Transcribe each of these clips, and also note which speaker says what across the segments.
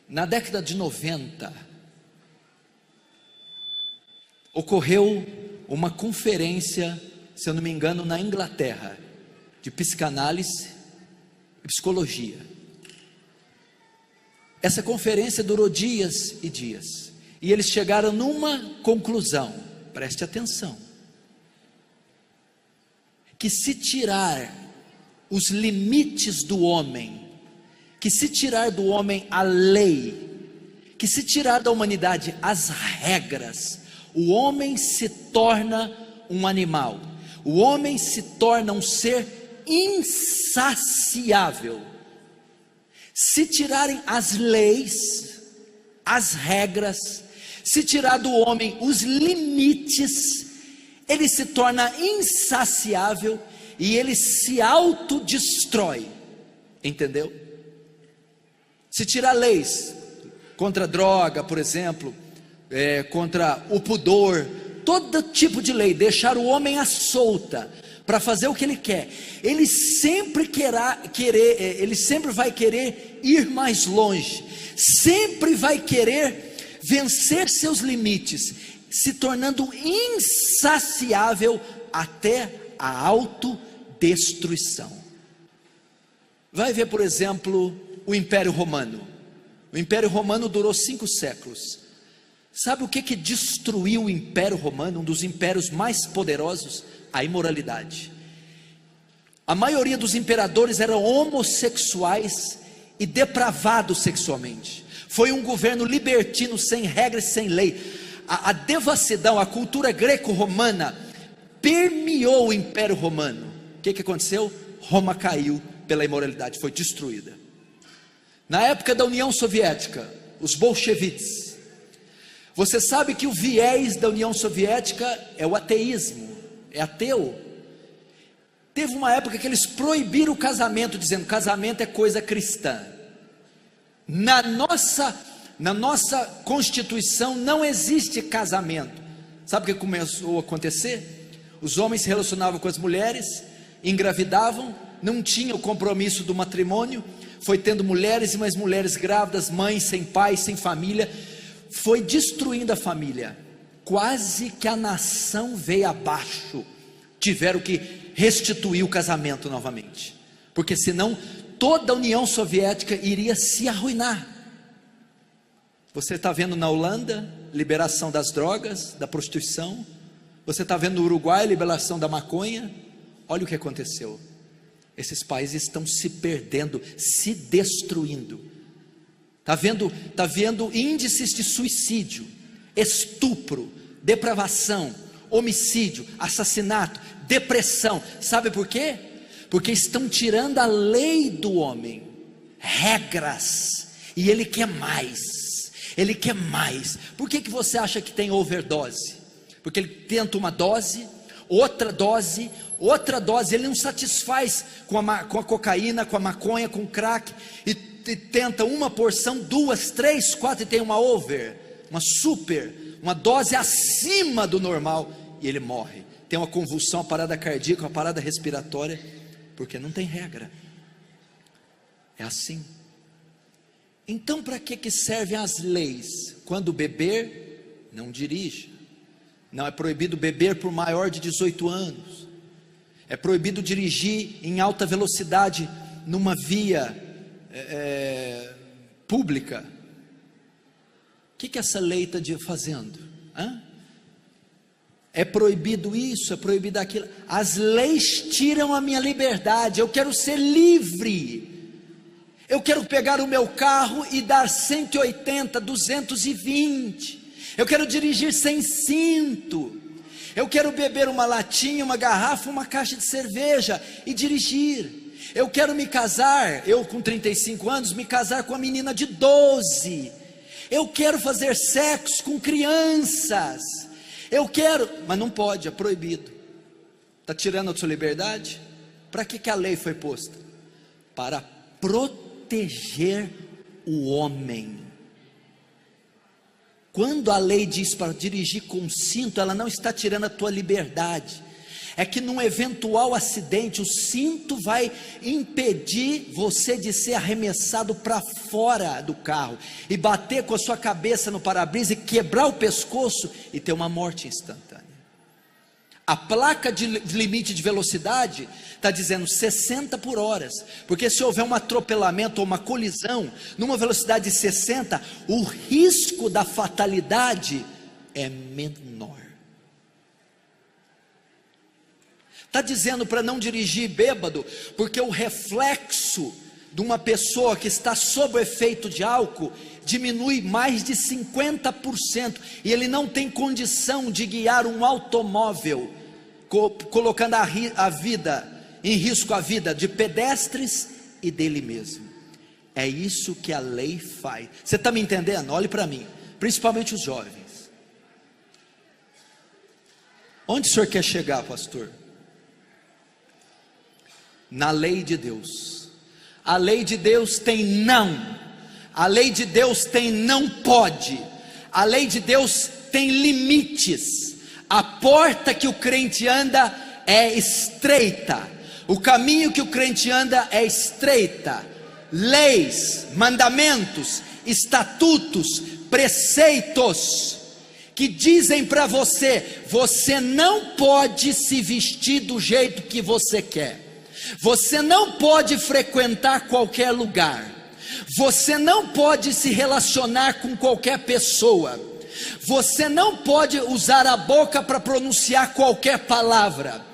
Speaker 1: Na década de 90, ocorreu uma conferência, se eu não me engano, na Inglaterra, de psicanálise e psicologia. Essa conferência durou dias e dias, e eles chegaram numa conclusão, preste atenção, que se tirar os limites do homem, que se tirar do homem a lei, que se tirar da humanidade as regras, o homem se torna um animal, o homem se torna um ser insaciável. Se tirarem as leis, as regras, se tirar do homem os limites, ele se torna insaciável e ele se autodestrói, entendeu? Se tirar leis contra a droga, por exemplo, contra o pudor, todo tipo de lei, deixar o homem à solta para fazer o que ele quer, ele sempre vai querer ir mais longe, sempre vai querer vencer seus limites, se tornando insaciável até a autodestruição. Vai ver, por exemplo, o Império Romano. O Império Romano durou 5 séculos. Sabe o que destruiu o Império Romano, um dos impérios mais poderosos? A imoralidade. A maioria dos imperadores eram homossexuais e depravados sexualmente. Foi um governo libertino, sem regras, sem lei. A devassidão, a cultura greco-romana permeou o Império Romano. O que aconteceu? Roma caiu pela imoralidade, foi destruída. Na época da União Soviética, os bolcheviques, você sabe que o viés da União Soviética é o ateísmo, é ateu. Teve uma época que eles proibiram o casamento, dizendo que casamento é coisa cristã. Na nossa Constituição não existe casamento. Sabe o que começou a acontecer? Os homens se relacionavam com as mulheres, engravidavam, não tinham o compromisso do matrimônio, foi tendo mulheres e mais mulheres grávidas, mães sem pai, sem família, foi destruindo a família, quase que a nação veio abaixo, tiveram que restituir o casamento novamente, porque senão toda a União Soviética iria se arruinar. Você está vendo na Holanda, liberação das drogas, da prostituição, você está vendo no Uruguai, liberação da maconha. Olha o que aconteceu, esses países estão se perdendo, se destruindo. Está vendo índices de suicídio, estupro, depravação, homicídio, assassinato, depressão. Sabe por quê? Porque estão tirando a lei do homem, regras, e ele quer mais, ele quer mais. Por que você acha que tem overdose? Porque ele tenta uma dose, outra dose, ele não satisfaz com a cocaína, com a maconha, com o crack, e tenta uma porção, 2, 3, 4, e tem uma uma dose acima do normal, e ele morre, tem uma convulsão, uma parada cardíaca, uma parada respiratória, porque não tem regra, é assim. Então para que servem as leis? Quando beber, não dirija, não é proibido beber por maior de 18 anos, é proibido dirigir em alta velocidade numa via pública. O que essa lei está fazendo? É proibido isso, é proibido aquilo. As leis tiram a minha liberdade. Eu quero ser livre, eu quero pegar o meu carro e dar 180, 220, eu quero dirigir sem cinto, eu quero beber uma latinha, uma garrafa, uma caixa de cerveja e dirigir. Eu quero me casar, eu com 35 anos, me casar com uma menina de 12. Eu quero fazer sexo com crianças. Eu quero, mas não pode, é proibido. Está tirando a sua liberdade? Para que a lei foi posta? Para proteger o homem. Quando a lei diz para dirigir com cinto, ela não está tirando a tua liberdade, é que num eventual acidente, o cinto vai impedir você de ser arremessado para fora do carro, e bater com a sua cabeça no para-brisa, e quebrar o pescoço, e ter uma morte instantânea. A placa de limite de velocidade está dizendo 60 por hora, porque se houver um atropelamento ou uma colisão, numa velocidade de 60, o risco da fatalidade é menor. Está dizendo para não dirigir bêbado, porque o reflexo de uma pessoa que está sob o efeito de álcool diminui mais de 50%, e ele não tem condição de guiar um automóvel, colocando a vida em risco, a vida de pedestres e dele mesmo. É isso que a lei faz. Você está me entendendo? Olhe para mim, principalmente os jovens. Onde o senhor quer chegar, pastor? Na lei de Deus. A lei de Deus tem não. A lei de Deus tem não pode. A lei de Deus tem limites. A porta que o crente anda é estreita. O caminho que o crente anda é estreita. Leis, mandamentos, estatutos, preceitos que dizem para você: você não pode se vestir do jeito que você quer. Você não pode frequentar qualquer lugar. Você não pode se relacionar com qualquer pessoa. Você não pode usar a boca para pronunciar qualquer palavra.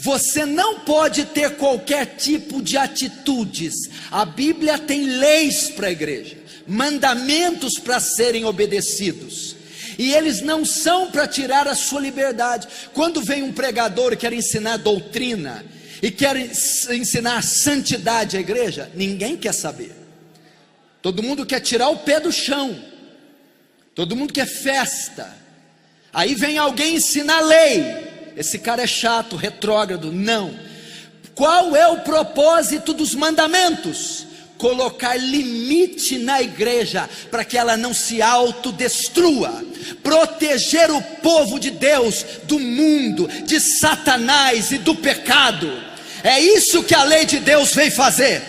Speaker 1: Você não pode ter qualquer tipo de atitudes. A Bíblia tem leis para a igreja, mandamentos para serem obedecidos, e eles não são para tirar a sua liberdade. Quando vem um pregador e quer ensinar doutrina, e quer ensinar santidade à igreja, ninguém quer saber. Todo mundo quer tirar o pé do chão. Todo mundo quer festa. Aí vem alguém ensinar lei. Esse cara é chato, retrógrado. Não. Qual é o propósito dos mandamentos? Colocar limite na igreja, para que ela não se autodestrua. Proteger o povo de Deus do mundo, de Satanás e do pecado. É isso que a lei de Deus veio fazer.